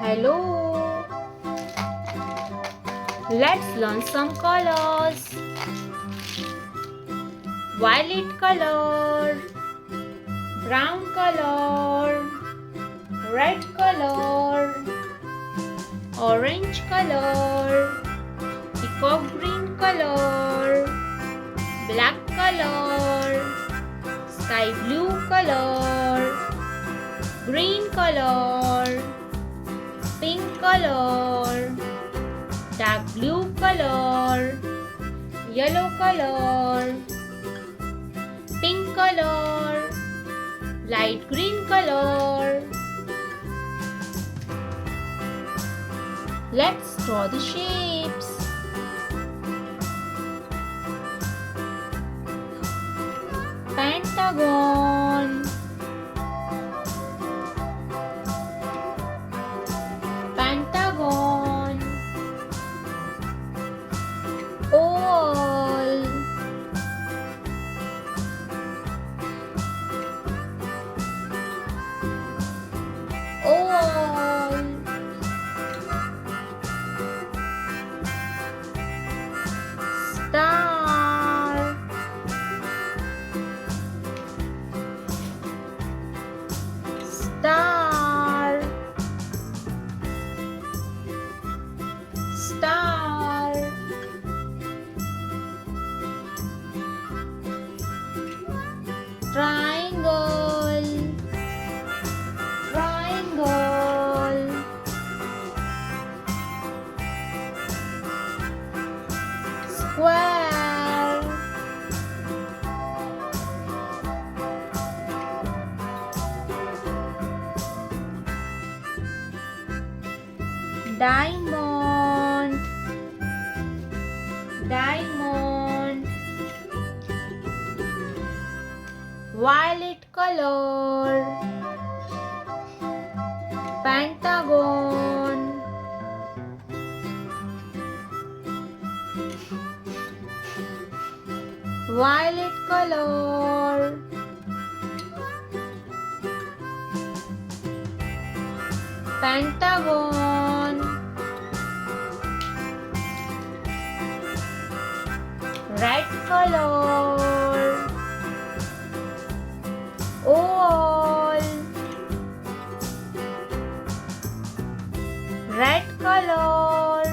Hello. Let's learn some colors. Violet color, brown color, red color, orange color, peacock green color, black color, sky blue color, green color, pink color, dark blue color, yellow color, pink color, light green color. Let's draw the shapes. Pentagon, pentagon, oval, oval, star, star, star, triangle, triangle, square, diamond, diamond, violet color, pentagon, violet color, pentagon, red color, oval, red color,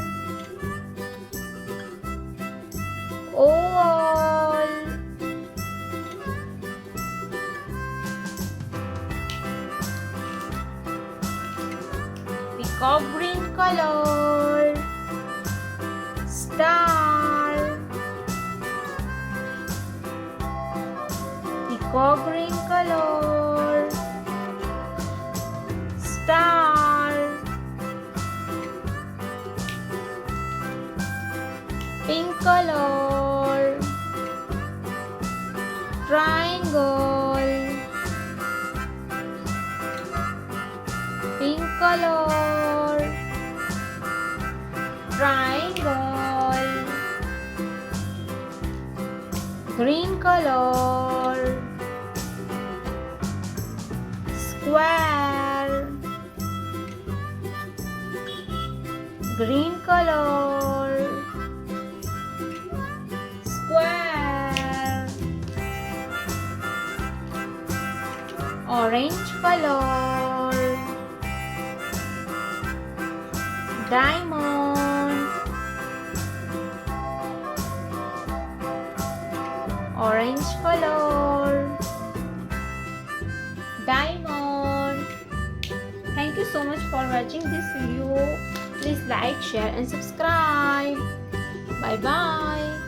oval, peacock green color, star, peacock green color, star, pink color, triangle, pink color, triangle, green color, square, green color, square, orange color, diamond, orange color, diamond. Thank you so much for watching this video. Please like, share and subscribe. Bye bye.